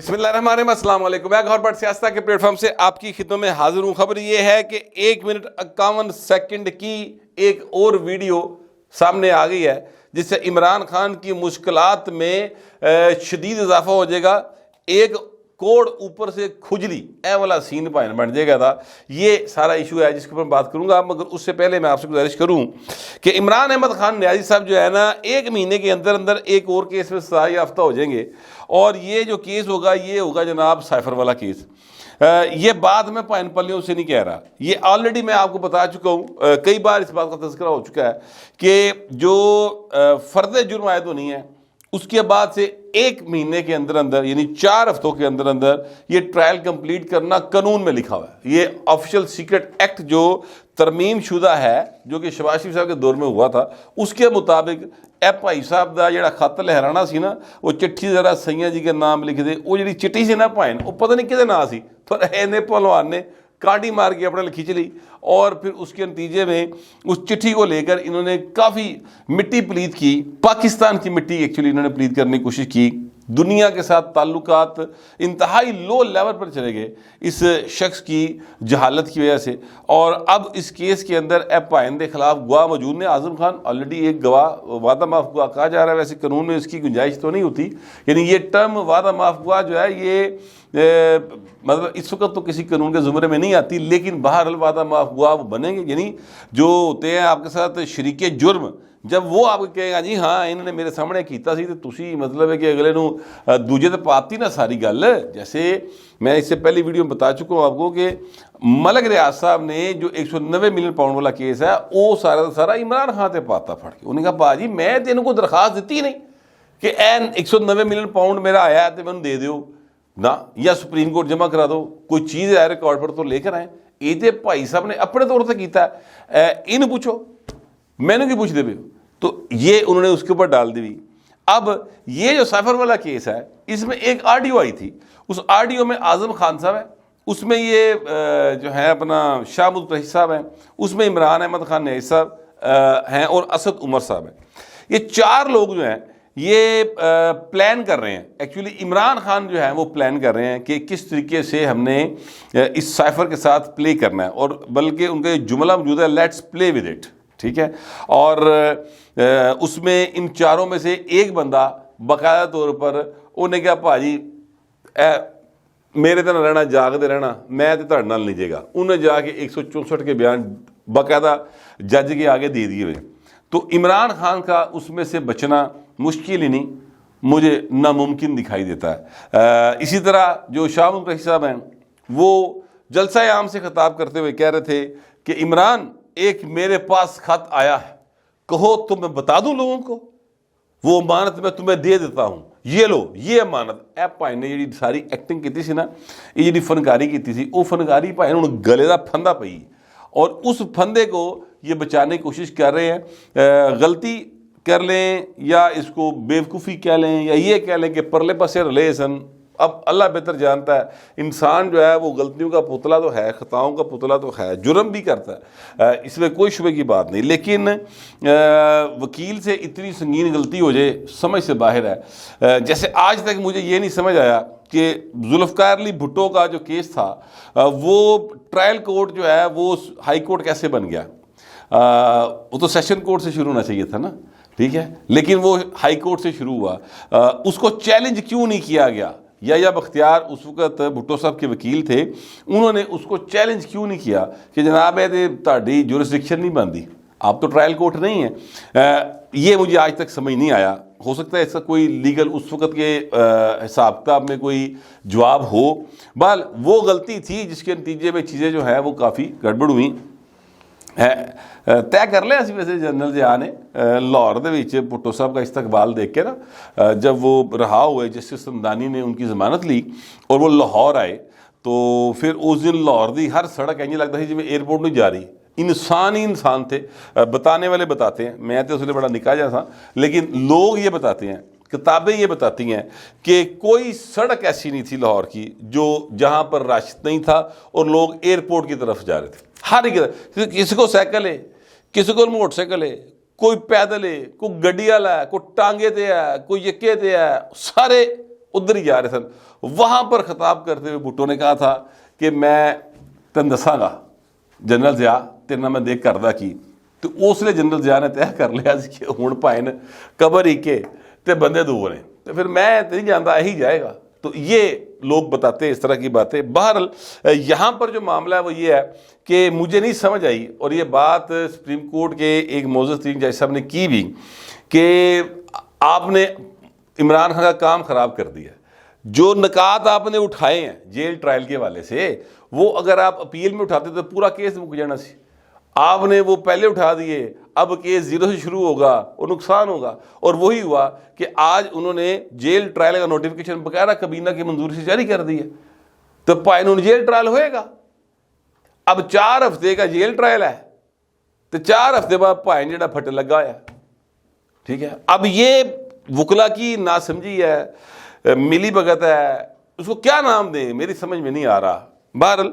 بسم اللہ الرحمن الرحیم، السلام علیکم۔ میں گور بٹ سیاست کے پلیٹ فارم سے آپ کی خدمت میں حاضر ہوں۔ خبر یہ ہے کہ 1 منٹ 51 سیکنڈ کی ایک اور ویڈیو سامنے آ گئی ہے جس سے عمران خان کی مشکلات میں شدید اضافہ ہو جائے گا۔ ایک کوڑ اوپر سے کھجلی اے والا سین بن جائے گا تھا۔ یہ سارا ایشو ہے جس کے اوپر بات کروں گا، مگر اس سے پہلے میں آپ سے گزارش کروں کہ عمران احمد خان نیازی صاحب جو ہے نا، 1 مہینے کے اندر اندر ایک اور کیس میں سزا یافتہ ہو جائیں گے، اور یہ جو کیس ہوگا یہ ہوگا جناب سائفر والا کیس۔ یہ بات میں پائن پلیوں سے نہیں کہہ رہا، یہ آلریڈی میں آپ کو بتا چکا ہوں، کئی بار اس بات کا تذکرہ ہو چکا ہے کہ جو فرد جرم عائد ہونی ہے اس کے بعد سے 1 مہینے کے اندر اندر یعنی 4 ہفتوں کے اندر اندر یہ ٹرائل کمپلیٹ کرنا قانون میں لکھا ہوا ہے۔ یہ آفیشل سیکرٹ ایکٹ جو ترمیم شدہ ہے، جو کہ شہباز شریف صاحب کے دور میں ہوا تھا، اس کے مطابق اے بھائی صاحب دا جڑا خط لہرانا سی نا، وہ چٹھی ذرا سیاں جی کے نام لکھ دے، وہ جڑی چٹھی سی نا پائن، وہ پتہ نہیں کدے نام سی، پر اینے پہلوان نے کانٹی مار کے اپنے لکھی چلی، اور پھر اس کے نتیجے میں اس چٹھی کو لے کر انہوں نے کافی مٹی پلید کی، پاکستان کی مٹی ایکچولی انہوں نے پلید کرنے کی کوشش کی، دنیا کے ساتھ تعلقات انتہائی لو لیول پر چلے گئے اس شخص کی جہالت کی وجہ سے۔ اور اب اس کیس کے اندر ایپ پائن کے خلاف گواہ موجود نے۔ اعظم خان آلریڈی ایک گواہ وعدہ معاف گواہ کہا جا رہا ہے، ویسے قانون میں اس کی گنجائش تو نہیں ہوتی، یعنی یہ ٹرم وعدہ معاف گواہ جو ہے یہ مطلب اس وقت تو کسی قانون کے زمرے میں نہیں آتی، لیکن بہرحال وعدہ معاف گواہ وہ بنیں گے، یعنی جو ہوتے ہیں آپ کے ساتھ شریک جرم، جب وہ آپ کو کہے گا جی ہاں انہوں نے میرے سامنے کیتا سی، تو تسی مطلب ہے کہ اگلے نو دوجے تے پاتی نا ساری گل۔ جیسے میں اس سے پہلی ویڈیو میں بتا چکا ہوں آپ کو کہ ملک ریاض صاحب نے جو 190 ملین پاؤنڈ والا کیس ہے وہ سارا سارا عمران خان تے پاتا پھڑ کے، انہوں نے کہا با جی میں تینوں کو درخواست دیتی نہیں کہ این 190 ملین پاؤنڈ میرا آیا ہے تو میں دے دیو نہ، یا سپریم کورٹ جمع کرا دو، کوئی چیز ہے ریکارڈ پر تو لے کر آئیں۔ یہ تو بھائی صاحب نے اپنے طور سے کیتا ہے، ان پوچھو میں نے کی پوچھ دے پے، تو یہ انہوں نے اس کے اوپر ڈال دی۔ اب یہ جو سائفر والا کیس ہے اس میں ایک آڈیو آئی تھی، اس آڈیو میں اعظم خان صاحب ہے، اس میں یہ جو ہے اپنا شاہ متحد صاحب ہیں، اس میں عمران احمد خان نیازی صاحب ہیں، اور اسد عمر صاحب ہیں۔ یہ 4 لوگ جو ہیں یہ پلان کر رہے ہیں، ایکچولی عمران خان جو ہے وہ پلان کر رہے ہیں کہ کس طریقے سے ہم نے اس سائفر کے ساتھ پلے کرنا ہے، اور بلکہ ان کا جملہ موجود ہے لیٹس پلے ود اٹ، ٹھیک ہے۔ اور اس میں ان 4 میں سے ایک بندہ باقاعدہ طور پر انہوں نے کہا بھاجی میرے تے رہنا جاگتے رہنا، میں تے تہاڈے نال نہیں جے گا۔ انہوں نے جا کے 164 کے بیان باقاعدہ جج کے آگے دے دیے ہوئے۔ تو عمران خان کا اس میں سے بچنا مشکل ہی نہیں، مجھے ناممکن دکھائی دیتا ہے۔ اسی طرح جو شاہ متحد صاحب ہیں وہ جلسہ عام سے خطاب کرتے ہوئے کہہ رہے تھے کہ عمران ایک میرے پاس خط آیا ہے، کہو تو میں بتا دوں لوگوں کو، وہ امانت میں تمہیں دے دیتا ہوں، یہ لو یہ امانت۔ ایپ بھائی نے جی ساری ایکٹنگ کی سی نا، یہ جی فنکاری کی سی، وہ فنکاری بھائی انہوں گلے کا پھندا پئی، اور اس پھندے کو یہ بچانے کی کوشش کر رہے ہیں۔ غلطی کر لیں یا اس کو بیوقوفی کہہ لیں یا یہ کہہ لیں کہ پرلے پسے رلے سن، اب اللہ بہتر جانتا ہے۔ انسان جو ہے وہ غلطیوں کا پتلا تو ہے، خطاؤں کا پتلا تو ہے، جرم بھی کرتا ہے، اس میں کوئی شبہ کی بات نہیں، لیکن وکیل سے اتنی سنگین غلطی ہو جائے سمجھ سے باہر ہے۔ جیسے آج تک مجھے یہ نہیں سمجھ آیا کہ ذوالفقار علی بھٹو کا جو کیس تھا وہ ٹرائل کورٹ جو ہے وہ ہائی کورٹ کیسے بن گیا؟ وہ تو سیشن کورٹ سے شروع ہونا چاہیے تھا نا، ٹھیک ہے، لیکن وہ ہائی کورٹ سے شروع ہوا۔ اس کو چیلنج کیوں نہیں کیا گیا؟ یا بختیار اس وقت بھٹو صاحب کے وکیل تھے، انہوں نے اس کو چیلنج کیوں نہیں کیا کہ جناب یہ تہاڈی جورسڈکشن نہیں بنتی، آپ تو ٹرائل کورٹ نہیں ہیں؟ یہ مجھے آج تک سمجھ نہیں آیا۔ ہو سکتا ہے اس کا کوئی لیگل اس وقت کے حساب کتاب میں کوئی جواب ہو، بہرحال وہ غلطی تھی جس کے نتیجے میں چیزیں جو ہیں وہ کافی گڑبڑ ہوئیں۔ طے کر لیا اسی ویسے جنرل جہاں نے لاہور دے وچ بھٹو صاحب کا استقبال دیکھ کے نا، جب وہ رہا ہوئے جسٹس سمدانی نے ان کی ضمانت لی اور وہ لاہور آئے، تو پھر اس دن لاہور دی ہر سڑک ایسے لگتا ہے جی میں ایئرپورٹ نہیں جا رہی، انسان ہی انسان تھے۔ بتانے والے بتاتے ہیں، میں تو اس لیے بڑا نکاح جا تھا، لیکن لوگ یہ بتاتے ہیں، کتابیں یہ بتاتی ہیں کہ کوئی سڑک ایسی نہیں تھی لاہور کی جو جہاں پر رش نہیں تھا اور لوگ ایئرپورٹ کی طرف جا رہے تھے۔ ہر ایک، کسی کو سائیکل ہے، کسی کو موٹر سائیکل ہے، کوئی پیدل ہے، کوئی گڈی والا ہے، کوئی ٹانگے تے ہے، کوئی یکے تے ہے، سارے ادھر ہی جا رہے سن. وہاں پر خطاب کرتے ہوئے بھٹو نے کہا تھا کہ میں تین دساں گا جنرل ضیاء تیرے نال میں دیکھ کردا کی. تو اس لیے جنرل ضیاء نے طے کر لیا سی کہ ہن پائن قبر ہی کے تے بندے دو نے, تو پھر میں نہیں جانتا یہی جائے گا. تو یہ لوگ بتاتے ہیں اس طرح کی باتیں. بہرحال یہاں پر جو معاملہ ہے وہ یہ ہے کہ مجھے نہیں سمجھ آئی, اور یہ بات سپریم کورٹ کے ایک معزز ترین جج صاحب نے کی بھی, کہ آپ نے عمران خان کا کام خراب کر دیا. جو نکات آپ نے اٹھائے ہیں جیل ٹرائل کے حوالے سے, وہ اگر آپ اپیل میں اٹھاتے تو پورا کیس مک جانا سی. آپ نے وہ پہلے اٹھا دیے, اب کیس زیرو سے شروع ہوگا اور نقصان ہوگا. اور وہی ہوا کہ آج انہوں نے جیل ٹرائل کا نوٹیفیکیشن باقاعدہ کابینہ کی منظوری سے جاری کر دی ہے, تو پائنون جیل ٹرائل ہوئے گا. اب 4 ہفتے کا جیل ٹرائل ہے, تو 4 ہفتے بعد پائن جڑا پھٹ لگا ہے. ٹھیک ہے, اب یہ وکلا کی ناسمجھی ہے, ملی بھگت ہے, اس کو کیا نام دیں میری سمجھ میں نہیں آ رہا. بہرحال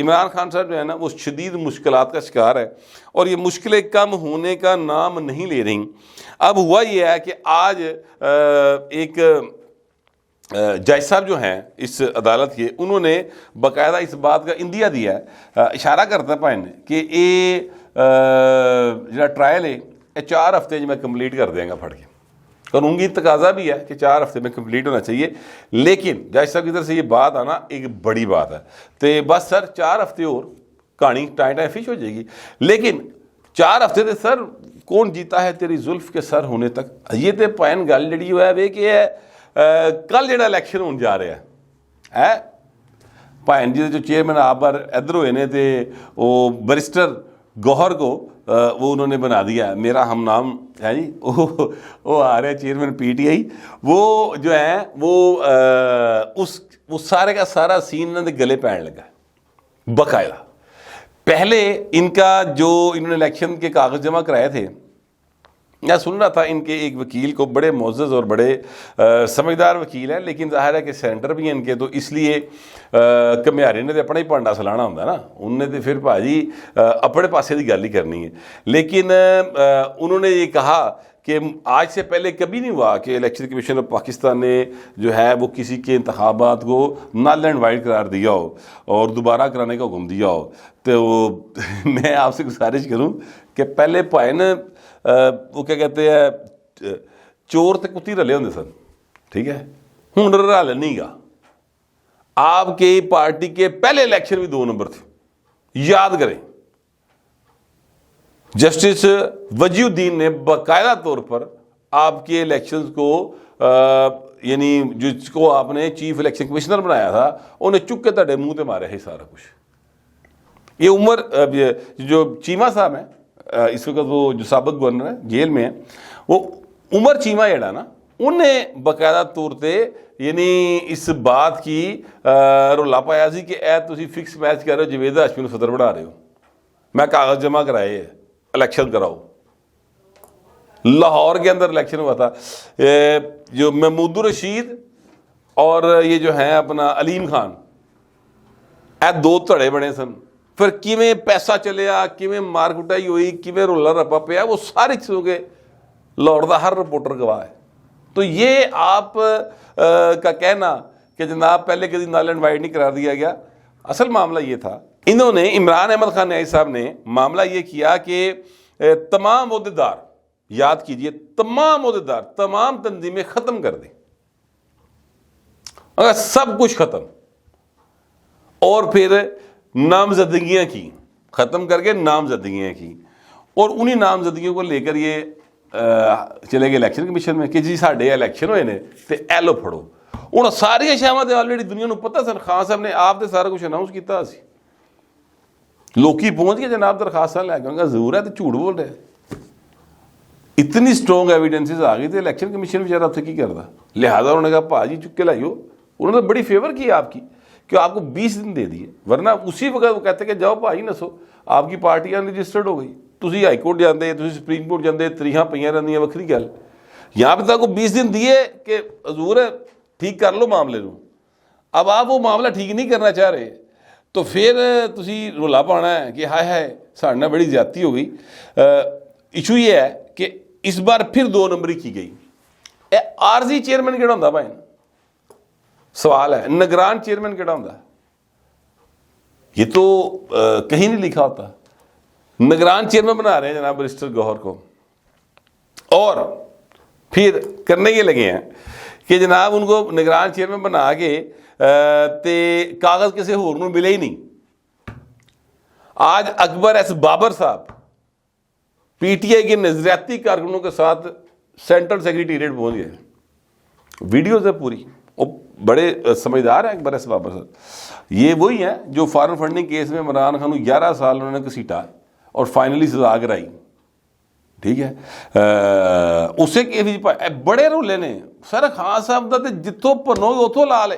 عمران خان صاحب جو ہے نا وہ شدید مشکلات کا شکار ہے, اور یہ مشکلیں کم ہونے کا نام نہیں لے رہی. اب ہوا یہ ہے کہ آج ایک جج صاحب جو ہیں اس عدالت کے, انہوں نے باقاعدہ اس بات کا اندیا دیا ہے, اشارہ کرتا ہے پائن نے کہ یہ جڑا ٹرائل ہے یہ 4 ہفتے میں کمپلیٹ کر دیں گا پڑھ کے. قانون کی تقاضا بھی ہے کہ 4 ہفتے میں کمپلیٹ ہونا چاہیے, لیکن جج صاحب کی طرف سے یہ بات آنا ایک بڑی بات ہے. تو بس سر 4 ہفتے اور کہانی ٹائم فش ہو جائے گی. لیکن 4 ہفتے سے سر کون جیتا ہے تیری زلف کے سر ہونے تک. یہ تو پائن گل جڑی ہے وہ کہ کل جڑا الیکشن ہونے جا رہا ہے, پائن جی جو چیئرمین آپ بار ادھر ہوئے نے, تو وہ بیرسٹر گوہر کو وہ انہوں نے بنا دیا میرا ہم نام ہے جی. وہ آ رہے چیئرمین پی ٹی آئی, وہ جو ہے وہ سارے کا سارا سین انہوں نے گلے پہن لگا باقاعدہ. پہلے ان کا جو انہوں نے الیکشن کے کاغذ جمع کرائے تھے, میں سن رہا تھا ان کے ایک وکیل کو, بڑے معزز اور بڑے سمجھدار وکیل ہیں, لیکن ظاہر ہے کہ سینٹر بھی ہیں ان کے, تو اس لیے کمیارے نے تو اپنا ہی پانڈا سلانا ہوتا ہے نا, انہوں نے تو پھر بھاجی اپنے پاسے کی گل ہی کرنی ہے. لیکن انہوں نے یہ کہا کہ آج سے پہلے کبھی نہیں ہوا کہ الیکشن کمیشن آف پاکستان نے جو ہے وہ کسی کے انتخابات کو نل اینڈ وائڈ قرار دیا ہو اور دوبارہ کرانے کا حکم دیا ہو. تو میں آپ سے گزارش کروں کہ پہلے پائن وہ کیا کہتے ہیں چور تے کتی رلے ہوندے سن, ٹھیک ہے, ہوں رل نہیں گا. آپ کی پارٹی کے پہلے الیکشن بھی 2 نمبر تھے, یاد کریں. جسٹس وجی الدین نے باقاعدہ طور پر آپ کے الیکشنز کو یعنی جس کو آپ نے چیف الیکشن کمشنر بنایا تھا, انہیں چک کے تھے منہ تے مارے ہے سارا کچھ. یہ عمر جو چیمہ صاحب ہیں اس وقت, وہ جو سابق گورنر ہے جیل میں ہیں, وہ عمر چیمہ جڑا نا, انہیں باقاعدہ طور پہ یعنی اس بات کی رولا پایا سی کہ اے تسی فکس میچ کر رہے ہو, جوید ہاشمی نو صدر بنا رہے ہو, میں کاغذ جمع کرائے الیکشن کراؤ. لاہور کے اندر الیکشن ہوا تھا, جو محمود الرشید اور یہ جو ہیں اپنا علیم خان, اے 2 دھڑے بنے سن. پھر کیویں پیسہ چلیا, کیویں مار کٹائی ہوئی, کیویں رولا رپا پیا, وہ ساری چیزوں کے لاہور دا ہر رپورٹر گواہ ہے. تو یہ آپ کا کہنا کہ جناب پہلے کبھی نل اینڈ وائڈ نہیں قرار دیا گیا, اصل معاملہ یہ تھا, انہوں نے عمران احمد خان نیازی صاحب نے معاملہ یہ کیا کہ تمام عہدیدار, یاد کیجئے تمام عہدیدار, تمام تنظیمیں ختم کر دیں, اگر سب کچھ ختم, اور پھر نامزدگیاں کی, ختم کر کے نامزدگیاں کی, اور انہی نامزدگیوں کو لے کر یہ چلے گئے الیکشن کمیشن میں کہ جی ساڈے الیکشن ہوئے نے تے اے لو پھڑو. ہوں ساری شاواں تے آلریڈی دنیا نو پتہ سن, خان صاحب نے آپ تے سارا کچھ اناؤنس کیتا سی, لوکی پہنچ گئے جناب درخواستاں لے کے, ضرور ہے تو جھوٹ بول رہے. اتنی سٹرونگ ایویڈنسز آ گئی, تو الیکشن کمیشن بیچارہ اتنے کی کرتا, لہٰذا انہوں نے کہا پا جی چک کے لائیو. انہوں نے بڑی فیور کی آپ کی کہ آپ کو 20 دن دے دیے, ورنہ اسی وقت وہ کہتے کہ جاؤ بھائی نسو, آپ کی پارٹی رجسٹرڈ ہو گئی, تسی ہائی کورٹ جاندے, تسی سپریم کورٹ جاندے, تریہاں پئیاں رہندیاں وکھری گل. یہاں پہ تو آپ کو 20 دن دیے کہ حضور ٹھیک کر لو معاملے نو. اب آپ وہ معاملہ ٹھیک نہیں کرنا چاہ رہے, تو پھر تسی رولا پانا ہے کہ ہائے ہائے ساڈے نال بڑی زیادتی ہو گئی. ایشو یہ ہے کہ اس بار پھر 2 نمبری کی گئی. عارضی چیئرمین کہڑا ہوندا بھائی, سوال ہے نگران چیئرمین کیڑا ہوندا ہے؟ یہ تو کہیں نہیں لکھا ہوتا. نگران چیئرمین بنا رہے ہیں جناب برسٹر گوہر کو, اور پھر کرنے یہ لگے ہیں کہ جناب ان کو نگران چیئرمین بنا کے تے کاغذ کسی ہور نوں ملے ہی نہیں. آج اکبر ایس بابر صاحب پی ٹی آئی کے نظریاتی کارکنوں کے ساتھ سینٹرل سیکریٹریٹ پہنچ گئے. ویڈیوز ہے پوری, وہ بڑے سمجھدار ہیں اکبر ایس بابر صاحب. یہ وہی ہیں جو فارن فنڈنگ کیس میں عمران خان کو 11 سال انہوں نے گھسیٹا اور فائنلی سزا کرائی. ٹھیک ہے, اسے کہ بڑے رولے نے سر خان صاحب دا تے جتوں پنو اتوں لا لے,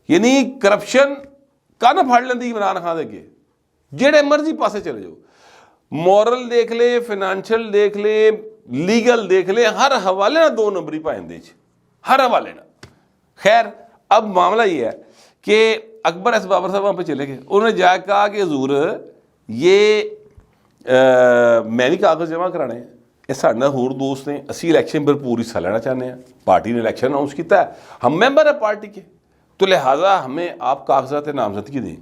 یعنی کرپشن کن پھڑ لیندی عمران خان دے اگے, جہے مرضی پاسے چلے جاؤ, مورل دیکھ لے, فائنینشیل دیکھ لے, لیگل دیکھ لے, ہر حوالے نہ 2 نمبری پائندے ہر حوالے نہ. خیر اب معاملہ یہ ہے کہ اکبر ایس بابر صاحب وہاں پہ چلے گئے, انہوں نے جا کے کہا کہ حضور یہ میں نہیں کاغذ جمع کرانے ہیں, یہ سارے ہور دوست نے, اسی الیکشن پر پوری حصہ لینا چاہتے ہیں, پارٹی نے الیکشن اناؤنس کیتا ہے, ہم ممبر ہیں پارٹی کے, تو لہٰذا ہمیں آپ کاغذات نامزدگی دیں.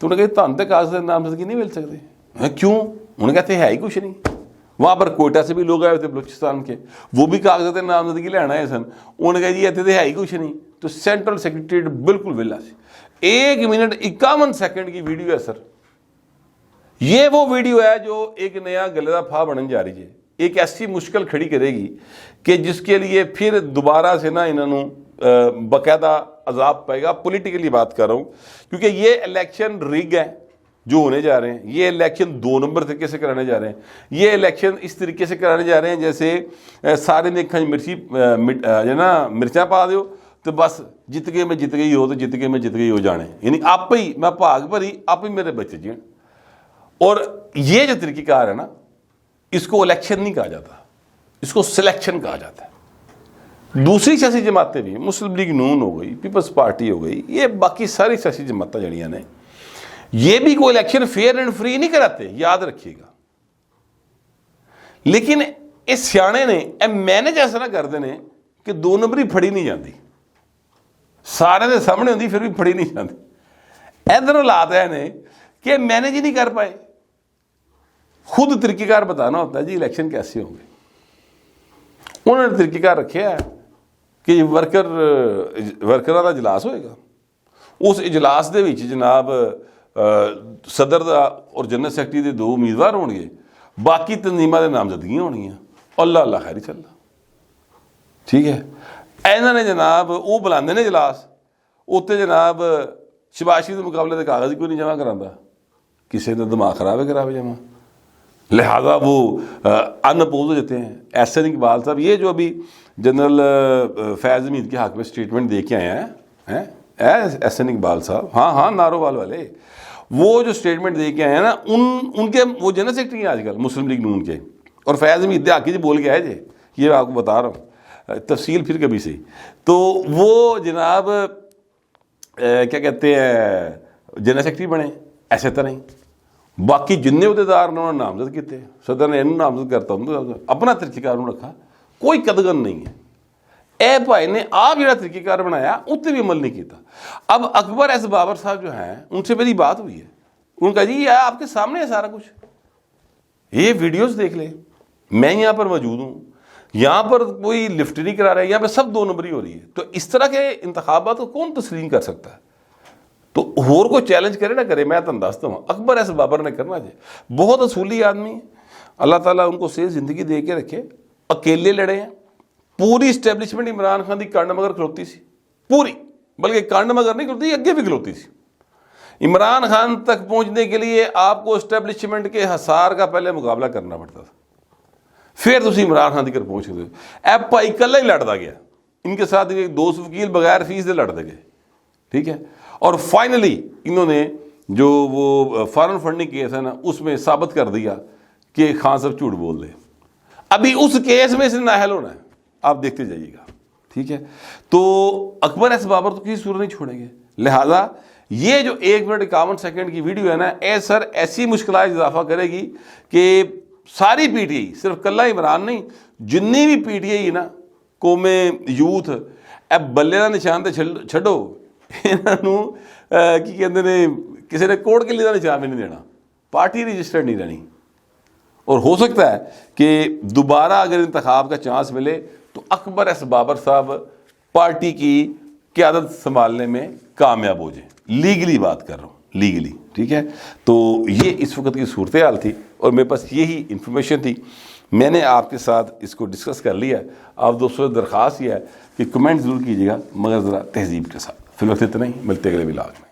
تو انہوں نے کہا تھانوں تے کاغذات نامزدگی نہیں مل سکتے. کیوں؟ انہوں نے کہتے ہے ہی کچھ نہیں. وہاں پر کوئٹہ سے بھی لوگ آئے ہوئے تھے بلوچستان کے, وہ بھی کاغذات نامزدگی لینا ہے سن. انہوں نے کہا جی اتنے تو ہے ہی کچھ نہیں. تو سینٹرل سیکریٹریٹ بالکل ویلا سی. 1 منٹ 51 سیکنڈ کی ویڈیو ہے سر. یہ وہ ویڈیو ہے جو ایک نیا گلے دا پھا بنن جا رہی ہے, ایک ایسی مشکل کھڑی کرے گی کہ جس کے لیے پھر دوبارہ سے نا انہوں باقاعدہ عذاب پائے گا. پولیٹیکلی بات کر رہا ہوں, کیونکہ یہ الیکشن ریگ ہے جو ہونے جا رہے ہیں. یہ الیکشن 2 نمبر طریقے سے کرانے جا رہے ہیں. یہ الیکشن اس طریقے سے کرانے جا رہے ہیں جیسے سارے نے مرچی جو نا مرچاں پا دیو تو بس جت گئے میں جت گئی ہو, تو جت گئے میں جت گئی ہو جانے, یعنی آپ ہی میں بھاگ بھری آپ ہی میرے بچے جین. اور یہ جو طریقہ کار ہے نا, اس کو الیکشن نہیں کہا جاتا, اس کو سلیکشن کہا جاتا ہے. دوسری سیاسی جماعتیں بھی, مسلم لیگ نون ہو گئی, پیپلز پارٹی ہو گئی, یہ باقی ساری سیاسی جماعتیں جڑیاں نے, یہ بھی کوئی الیکشن فیئر اینڈ فری نہیں کراتے, یاد رکھیے گا. لیکن اس سیانے نے مینج ایسا نہ کرتے ہیں کہ 2 نمبری پھڑی نہیں جاتی, سارے دے سامنے ہوتی پھر بھی پھڑی نہیں جاتی. ادھر حالات ہے کہ مینج ہی نہیں کر پائے. خود طریقہ کار بتانا ہوتا ہے جی الیکشن کیسے ہوں گے. انہوں نے طریقہ کار رکھے ہے کہ ورکراں دا اجلاس ہوئے گا, اس اجلاس دے وچ جناب صدر دا اور جنرل سیکرٹری دے 2 امیدوار ہون گے, باقی تنظیماں دے نامزدگیاں ہونگیاں. اللہ اللہ خیر چلنا. ٹھیک ہے, انہوں نے جناب وہ بلاندے نے اجلاس, اتنے جناب شباز شریف کے مقابلے دے کاغذ کوئی نہیں جمع کراندا, کسی نے دماغ خراب کراوے جمع, لہذا وہ ان اپوز ہو جاتے ہیں. احسن اقبال صاحب یہ جو ابھی جنرل فیض حمید کے حق میں اسٹیٹمنٹ دے کے آئے ہیں, احسن اقبال صاحب, ہاں نارووال والے, وہ جو اسٹیٹمنٹ دے کے آئے ہیں نا, ان کے وہ جنرل سیکرٹری ہیں آج کل مسلم لیگ نون کے, اور فیض حمید حقی جی بول کے آئے جی, یہ آپ کو بتا رہا ہوں, تفصیل پھر کبھی سے. تو وہ جناب کیا کہتے ہیں جنرل سیکرٹری بنے, ایسے طرح ہی باقی جننے عہدیدار نے انہوں نے نامزد کیتے, صدر نے انہوں نامزد کرتا ہوں, اپنا طریقہ کار رکھا, کوئی قدغن نہیں ہے. اے بھائی نے آپ جہاں طریقہ کار بنایا اتنے بھی عمل نہیں کیتا. اب اکبر ایس بابر صاحب جو ہیں ان سے میری بات ہوئی ہے, ان کا جی یہ آپ کے سامنے ہے سارا کچھ, یہ ویڈیوز دیکھ لیں, میں یہاں پر موجود ہوں, یہاں پر کوئی لفٹ نہیں کرا رہا ہے, یہاں پہ سب 2 نمبری ہو رہی ہے. تو اس طرح کے انتخابات کو کون تسلیم کر سکتا ہے؟ تو ہور کو چیلنج کرے نہ کرے, میں تم دستا ہوں اکبر ایس بابر نے کرنا جائے. بہت اصولی آدمی ہے, اللہ تعالیٰ ان کو صحیح زندگی دے کے رکھے. اکیلے لڑے ہیں, پوری اسٹیبلشمنٹ عمران خان دی کنڈ مگر کھلوتی سی پوری, بلکہ کنڈ مگر نہیں کھلوتی, اگے بھی کھلوتی سی. عمران خان تک پہنچنے کے لیے آپ کو اسٹیبلشمنٹ کے حصار کا پہلے مقابلہ کرنا پڑتا تھا, پھر تسی عمران خان تک پہنچ گئے. ایپ پائی کلا ہی لڑتا گیا, ان کے ساتھ 2 وکیل بغیر فیس دے لڑتے گئے. ٹھیک ہے, اور فائنلی انہوں نے جو وہ فارن فنڈنگ کیس ہے نا, اس میں ثابت کر دیا کہ خان صاحب جھوٹ بول رہے. ابھی اس کیس میں سے نااہل ہونا ہے, آپ دیکھتے جائیے گا. ٹھیک ہے, تو اکبر ایس بابر تو کسی صورت نہیں چھوڑیں گے. لہذا یہ جو 1 منٹ 51 سیکنڈ کی ویڈیو ہے نا, سر ایسی مشکلات اضافہ کرے گی کہ ساری پی ٹی آئی, صرف کلہ عمران نہیں, جنی بھی پی ٹی آئی نا, قوم یوتھ, ਬੱਲੇ ਦਾ ਨਿਸ਼ਾਨ ਤੇ ਛੱਡੋ, ਇਹਨਾਂ ਨੂੰ ਕੀ ਕਹਿੰਦੇ ਨੇ, ਕਿਸੇ ਨੇ ਕੋਟ ਕਿੱਲੀ ਦਾ ਨਿਸ਼ਾਨ ਵੀ ਨਹੀਂ ਦੇਣਾ, پارٹی رجسٹرڈ نہیں رہنی. اور ہو سکتا ہے کہ دوبارہ اگر انتخاب کا چانس ملے تو اکبر ایس بابر صاحب پارٹی کی قیادت سنبھالنے میں کامیاب ہو جائیں. لیگلی بات کر رہا ہوں, لیگلی, ٹھیک ہے. تو یہ اس وقت کی صورتحال تھی اور میرے پاس یہی انفارمیشن تھی, میں نے آپ کے ساتھ اس کو ڈسکس کر لیا. آپ دوستوں سے درخواست یہ ہے کہ کمنٹ ضرور کیجیے گا, مگر ذرا تہذیب کے ساتھ. فی الوقت اتنا ہی, ملتے اگلے ولاگ میں.